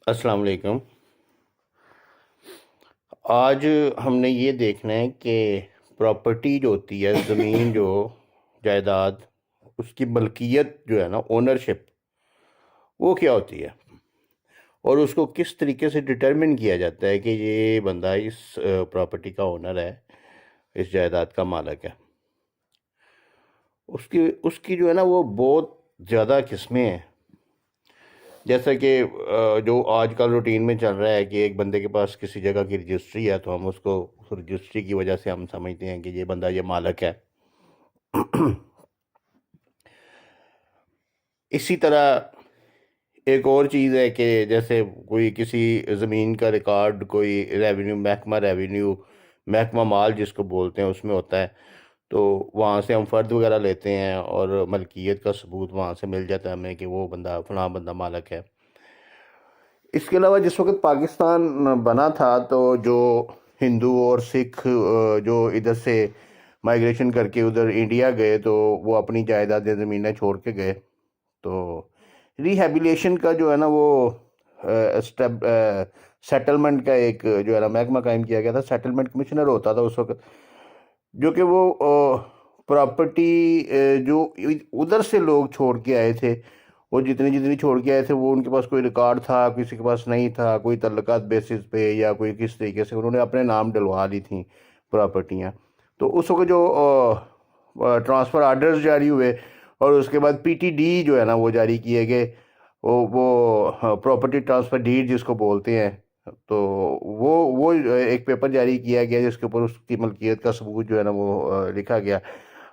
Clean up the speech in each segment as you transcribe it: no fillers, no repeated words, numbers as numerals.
السلام علیکم۔ آج ہم نے یہ دیکھنا ہے کہ پراپرٹی جو ہوتی ہے، زمین جو جائیداد، اس کی ملکیت جو ہے نا، اونرشپ، وہ کیا ہوتی ہے اور اس کو کس طریقے سے ڈٹرمن کیا جاتا ہے کہ یہ بندہ اس پراپرٹی کا اونر ہے، اس جائیداد کا مالک ہے۔ اس کی جو ہے نا وہ بہت زیادہ قسمیں ہیں۔ جیسا کہ جو آج کل روٹین میں چل رہا ہے کہ ایک بندے کے پاس کسی جگہ کی رجسٹری ہے تو ہم اس کو اس رجسٹری کی وجہ سے ہم سمجھتے ہیں کہ یہ بندہ یہ مالک ہے۔ اسی طرح ایک اور چیز ہے کہ جیسے کوئی کسی زمین کا ریکارڈ کوئی ریونیو محکمہ مال جس کو بولتے ہیں اس میں ہوتا ہے، تو وہاں سے ہم فرد وغیرہ لیتے ہیں اور ملکیت کا ثبوت وہاں سے مل جاتا ہے ہمیں کہ وہ بندہ فلاں بندہ مالک ہے۔ اس کے علاوہ جس وقت پاکستان بنا تھا تو جو ہندو اور سکھ جو ادھر سے مائگریشن کر کے ادھر انڈیا گئے تو وہ اپنی جائیدادیں زمینیں چھوڑ کے گئے، تو ریہیبلیشن کا جو ہے نا وہ سیٹلمنٹ کا ایک جو ہے نا محکمہ قائم کیا گیا تھا۔ سیٹلمنٹ کمشنر ہوتا تھا اس وقت، جو کہ وہ پراپرٹی جو ادھر سے لوگ چھوڑ کے آئے تھے، وہ جتنی چھوڑ کے آئے تھے، وہ ان کے پاس کوئی ریکارڈ تھا، کسی کے پاس نہیں تھا، کوئی تعلقات بیسس پہ یا کوئی کس طریقے سے انہوں نے اپنے نام ڈلوا لی تھیں پراپرٹیاں۔ تو اس وقت جو ٹرانسفر آرڈرز جاری ہوئے اور اس کے بعد پی ٹی ڈی جو ہے نا وہ جاری کیے گئے، وہ پراپرٹی ٹرانسفر ڈیڈ جس کو بولتے ہیں، تو وہ ایک پیپر جاری کیا گیا جس کے اوپر اس کی ملکیت کا ثبوت جو ہے نا وہ لکھا گیا۔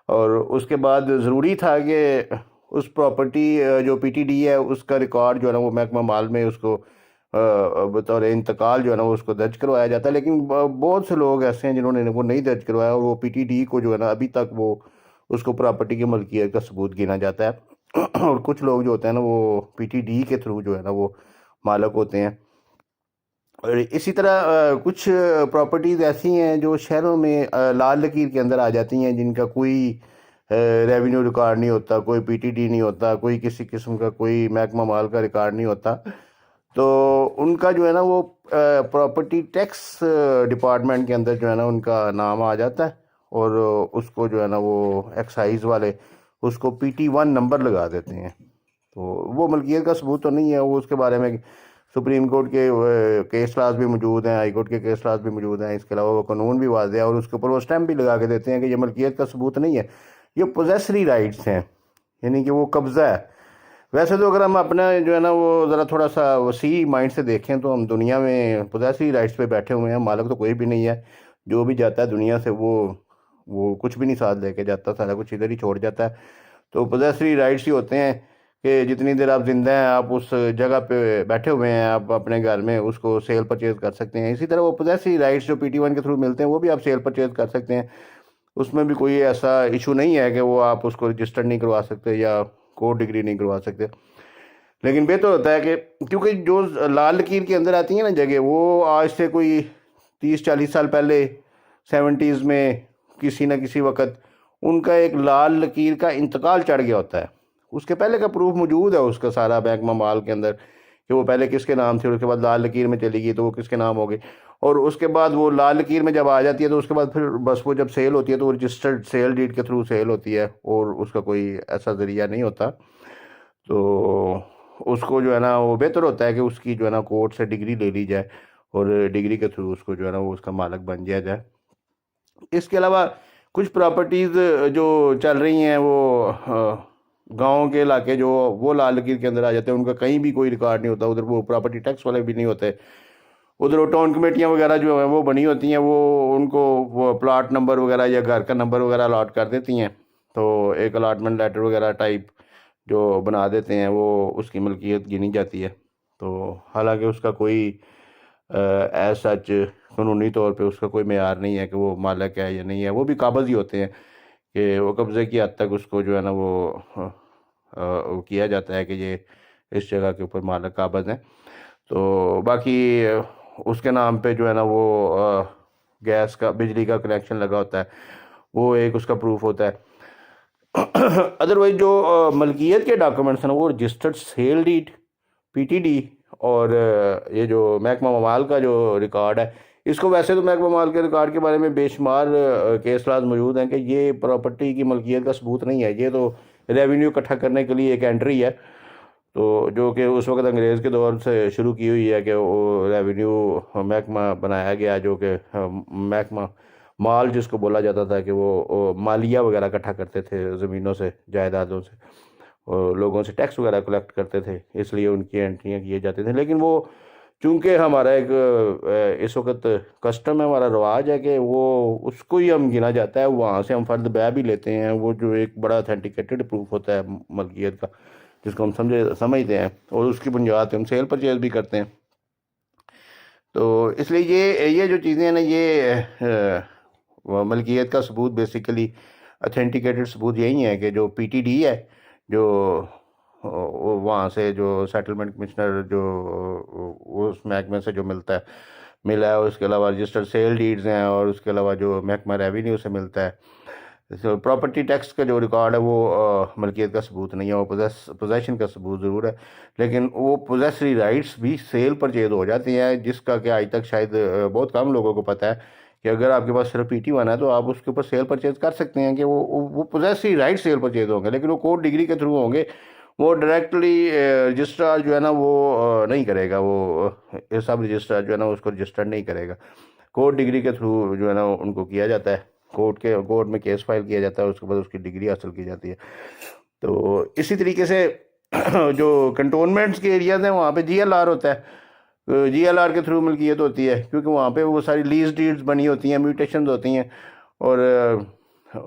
اور اس کے بعد ضروری تھا کہ اس پراپرٹی جو پی ٹی ڈی ہے اس کا ریکارڈ جو ہے نا وہ محکمہ مال میں اس کو بطور انتقال جو ہے نا وہ اس کو درج کروایا جاتا ہے، لیکن بہت سے لوگ ایسے ہیں جنہوں نے وہ نہیں درج کروایا، اور وہ پی ٹی ڈی کو جو ہے نا ابھی تک وہ اس کو پراپرٹی کی ملکیت کا ثبوت گنا جاتا ہے۔ اور کچھ لوگ جو ہوتے ہیں نا وہ پی ٹی ڈی کے تھرو جو ہے نا وہ مالک ہوتے ہیں۔ اور اسی طرح کچھ پراپرٹیز ایسی ہیں جو شہروں میں لال لکیر کے اندر آ جاتی ہیں، جن کا کوئی ریونیو ریکارڈ نہیں ہوتا، کوئی پی ٹی ڈی نہیں ہوتا، کوئی کسی قسم کا کوئی محکمہ مال کا ریکارڈ نہیں ہوتا، تو ان کا جو ہے نا وہ پراپرٹی ٹیکس ڈپارٹمنٹ کے اندر جو ہے نا ان کا نام آ جاتا ہے، اور اس کو جو ہے نا وہ ایکسائز والے اس کو پی ٹی 1 نمبر لگا دیتے ہیں۔ تو وہ ملکیت کا ثبوت تو نہیں ہے، وہ اس کے بارے میں سپریم کورٹ کے کیس لاز بھی موجود ہیں، ہائی کورٹ کے کیس لاز بھی موجود ہیں، اس کے علاوہ وہ قانون بھی واضح ہے، اور اس کے اوپر وہ اسٹیمپ بھی لگا کے دیتے ہیں کہ یہ ملکیت کا ثبوت نہیں ہے، یہ پوزیسری رائٹس ہیں، یعنی کہ وہ قبضہ ہے۔ ویسے تو اگر ہم اپنا جو ہے نا وہ ذرا تھوڑا سا وسیع مائنڈ سے دیکھیں تو ہم دنیا میں پوزیسری رائٹس پہ بیٹھے ہوئے ہیں، مالک تو کوئی بھی نہیں ہے، جو بھی جاتا ہے دنیا سے وہ کچھ بھی نہیں ساتھ لے کے جاتا، سارا کچھ ادھر ہی چھوڑ جاتا ہے۔ تو پوزیسری رائٹس ہی ہوتے ہیں کہ جتنی دیر آپ زندہ ہیں آپ اس جگہ پہ بیٹھے ہوئے ہیں، آپ اپنے گھر میں اس کو سیل پرچیز کر سکتے ہیں۔ اسی طرح وہ پوزیسری رائٹس جو پی ٹی 1 کے تھرو ملتے ہیں وہ بھی آپ سیل پرچیز کر سکتے ہیں، اس میں بھی کوئی ایسا ایشو نہیں ہے کہ وہ آپ اس کو رجسٹر نہیں کروا سکتے یا کورٹ ڈگری نہیں کروا سکتے۔ لیکن بہتر ہوتا ہے کہ کیونکہ جو لال لکیر کے اندر آتی ہیں نا جگہ، وہ آج سے کوئی 30-40 سال پہلے 70s میں کسی نہ کسی وقت ان کا ایک لال لکیر کا انتقال چڑھ گیا ہوتا ہے، اس کے پہلے کا پروف موجود ہے اس کا سارا محکمہ مال کے اندر کہ وہ پہلے کس کے نام تھی، اور اس کے بعد لال لکیر میں چلی گئی تو وہ کس کے نام ہو گئی، اور اس کے بعد وہ لال لکیر میں جب آ جاتی ہے تو اس کے بعد پھر بس وہ جب سیل ہوتی ہے تو وہ رجسٹرڈ سیل ڈیڈ کے تھرو سیل ہوتی ہے، اور اس کا کوئی ایسا ذریعہ نہیں ہوتا۔ تو اس کو جو ہے نا وہ بہتر ہوتا ہے کہ اس کی جو ہے نا کورٹ سے ڈگری لے لی جائے، اور ڈگری کے تھرو اس کو جو ہے نا وہ اس کا مالک بن جائے جائے۔ اس کے علاوہ کچھ پراپرٹیز جو چل رہی ہیں وہ گاؤں کے علاقے جو وہ لال لکیر کے اندر آ جاتے ہیں، ان کا کہیں بھی کوئی ریکارڈ نہیں ہوتا، ادھر وہ پراپرٹی ٹیکس والے بھی نہیں ہوتے، ادھر وہ ٹاؤن کمیٹیاں وغیرہ جو ہیں وہ بنی ہوتی ہیں، وہ ان کو وہ پلاٹ نمبر وغیرہ یا گھر کا نمبر وغیرہ الاٹ کر دیتی ہیں، تو ایک الاٹمنٹ لیٹر وغیرہ ٹائپ جو بنا دیتے ہیں وہ اس کی ملکیت گنی جاتی ہے۔ تو حالانکہ اس کا کوئی ایز سچ قانونی طور پہ اس کا کوئی معیار نہیں ہے کہ وہ مالک ہے یا نہیں ہے، وہ بھی قابض ہی ہوتے ہیں کہ وہ قبضے کی حد تک اس کو جو ہے نا وہ کیا جاتا ہے کہ یہ اس جگہ کے اوپر مالک قابض ہیں۔ تو باقی اس کے نام پہ جو ہے نا وہ گیس کا بجلی کا کنیکشن لگا ہوتا ہے، وہ ایک اس کا پروف ہوتا ہے۔ ادروائز جو ملکیت کے ڈاکومنٹس ہیں وہ registered sale deed, P T D اور یہ جو محکمہ ممال کا جو ریکارڈ ہے، اس کو ویسے تو محکمہ ممال کے ریکارڈ کے بارے میں بے شمار کیس لاز موجود ہیں کہ یہ پراپرٹی کی ملکیت کا ثبوت نہیں ہے، یہ تو ریونیو اکٹھا کرنے کے لیے ایک انٹری ہے، تو جو کہ اس وقت انگریز کے دور سے شروع کی ہوئی ہے کہ وہ ریونیو محکمہ بنایا گیا، جو کہ محکمہ مال جس کو بولا جاتا تھا، کہ وہ مالیہ وغیرہ اکٹھا کرتے تھے زمینوں سے، جائیدادوں سے، اور لوگوں سے ٹیکس وغیرہ کلیکٹ کرتے تھے، اس لیے ان کی انٹریاں کیے جاتی تھیں۔ لیکن وہ چونکہ ہمارا ایک اس وقت کسٹم ہے، ہمارا رواج ہے کہ وہ اس کو ہی ہم گنا جاتا ہے، وہاں سے ہم فرد بیع بھی لیتے ہیں، وہ جو ایک بڑا اتھینٹیکیٹڈ پروف ہوتا ہے ملکیت کا، جس کو ہم سمجھتے ہیں، اور اس کی بنیاد پہ ہم سیل پرچیز بھی کرتے ہیں۔ تو اس لیے یہ جو چیزیں ہیں نا، یہ ملکیت کا ثبوت بیسیکلی اتھینٹیکیٹڈ ثبوت یہی ہے کہ جو پی ٹی ڈی ہے، جو وہاں سے جو سیٹلمنٹ کمشنر جو اس محکمے سے جو ملا ہے، اس کے علاوہ رجسٹرڈ سیل ڈیڈز ہیں، اور اس کے علاوہ جو محکمہ ریونیو سے ملتا ہے۔ پراپرٹی ٹیکس کا جو ریکارڈ ہے وہ ملکیت کا ثبوت نہیں ہے، وہ پوزیشن کا ثبوت ضرور ہے، لیکن وہ پوزیسری رائٹس بھی سیل پرچیز ہو جاتی ہیں، جس کا کہ آج تک شاید بہت کم لوگوں کو پتہ ہے کہ اگر آپ کے پاس صرف پی ٹی ون ہے تو آپ اس کے اوپر سیل پرچیز کر سکتے ہیں، کہ وہ پوزیسری رائٹ سیل پرچیز ہوں گے، لیکن وہ کورٹ ڈگری کے تھرو ہوں گے، وہ ڈائریکٹلی رجسٹرار جو ہے نا وہ نہیں کرے گا، وہ سب رجسٹرار جو ہے نا اس کو رجسٹر نہیں کرے گا، کورٹ ڈگری کے تھرو جو ہے نا ان کو کیا جاتا ہے، کورٹ میں کیس فائل کیا جاتا ہے، اس کے بعد اس کی ڈگری حاصل کی جاتی ہے۔ تو اسی طریقے سے جو کنٹونمنٹس کے ایریاز ہیں وہاں پہ جی ایل آر ہوتا ہے، جی ایل آر کے تھرو ملکیت ہوتی ہے، کیونکہ وہاں پہ وہ ساری لیز ڈیڈز بنی ہوتی ہیں، میوٹیشنز ہوتی ہیں، اور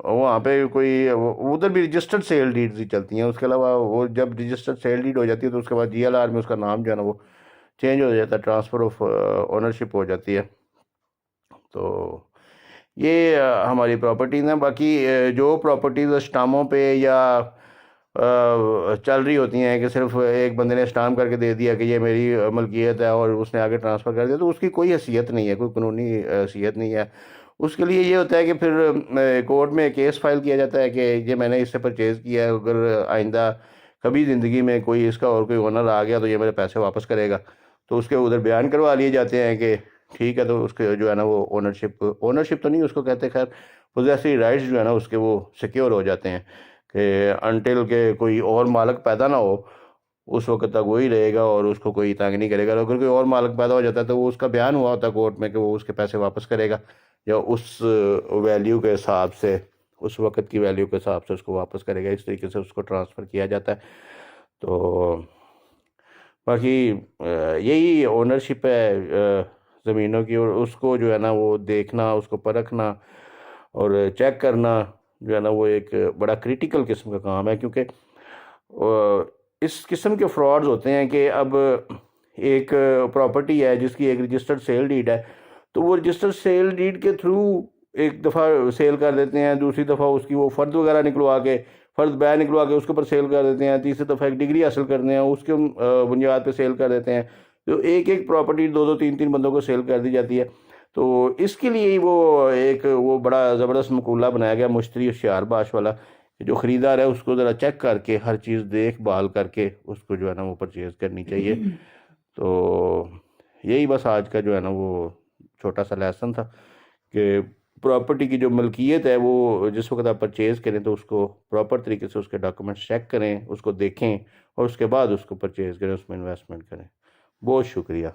وہاں پہ کوئی ادھر بھی رجسٹرڈ سیل ڈیڈز ہی چلتی ہیں۔ اس کے علاوہ وہ جب رجسٹرڈ سیل ڈیڈ ہو جاتی ہے تو اس کے بعد جی ایل آر میں اس کا نام جو ہے نا وہ چینج ہو جاتا ہے، ٹرانسفر آف اونرشپ ہو جاتی ہے۔ تو یہ ہماری پراپرٹیز ہیں۔ باقی جو پراپرٹیز اسٹاموں پہ یا چل رہی ہوتی ہیں کہ صرف ایک بندے نے اسٹام کر کے دے دیا کہ یہ میری ملکیت ہے اور اس نے آگے ٹرانسفر کر دیا، تو اس کی کوئی حیثیت نہیں ہے، کوئی قانونی حیثیت نہیں ہے۔ اس کے لیے یہ ہوتا ہے کہ پھر کورٹ میں کیس فائل کیا جاتا ہے کہ یہ میں نے اس سے پرچیز کیا ہے، اگر آئندہ کبھی زندگی میں کوئی اس کا اور کوئی اونر آ گیا تو یہ میرے پیسے واپس کرے گا، تو اس کے ادھر بیان کروا لیے جاتے ہیں کہ ٹھیک ہے، تو اس کے جو ہے نا وہ اونرشپ تو نہیں اس کو کہتے، خیر پوزیسری رائٹس جو ہے نا اس کے وہ سیکیور ہو جاتے ہیں، کہ انٹل کہ کوئی اور مالک پیدا نہ ہو اس وقت تک وہی رہے گا اور اس کو کوئی تنگ نہیں کرے گا۔ اگر کوئی اور مالک پیدا ہو جاتا ہے تو وہ اس کا بیان ہوا ہوتا ہے کورٹ میں کہ وہ اس کے پیسے واپس کرے گا، یا اس ویلیو کے حساب سے، اس وقت کی ویلیو کے حساب سے اس کو واپس کرے گا، اس طریقے سے اس کو ٹرانسفر کیا جاتا ہے۔ تو باقی یہی اونرشپ ہے زمینوں کی، اور اس کو جو ہے نا وہ دیکھنا، اس کو پرکھنا اور چیک کرنا جو ہے نا وہ ایک بڑا کریٹیکل قسم کا کام ہے، کیونکہ اس قسم کے فراڈز ہوتے ہیں کہ اب ایک پراپرٹی ہے جس کی ایک رجسٹرڈ سیل ڈیڈ ہے، تو وہ رجسٹرڈ سیل ڈیڈ کے تھرو ایک دفعہ سیل کر دیتے ہیں، دوسری دفعہ اس کی وہ فرد وغیرہ نکلوا کے، فرد بیع نکلوا کے اس کے اوپر سیل کر دیتے ہیں، تیسری دفعہ ایک ڈگری حاصل کرتے ہیں، اس کے بنیاد پہ سیل کر دیتے ہیں، تو ایک پراپرٹی دو تین بندوں کو سیل کر دی جاتی ہے۔ تو اس کے لیے وہ بڑا زبردست مقولہ بنایا گیا، مشتری ہوشیار باش والا، جو خریدار ہے اس کو ذرا چیک کر کے، ہر چیز دیکھ بھال کر کے اس کو جو ہے نا وہ پرچیز کرنی چاہیے۔ تو یہی بس آج کا جو ہے نا وہ چھوٹا سا لیسن تھا کہ پراپرٹی کی جو ملکیت ہے وہ جس وقت آپ پرچیز کریں تو اس کو پراپر طریقے سے اس کے ڈاکومنٹس چیک کریں، اس کو دیکھیں، اور اس کے بعد اس کو پرچیز کریں، اس میں انویسٹمنٹ کریں۔ بہت شکریہ۔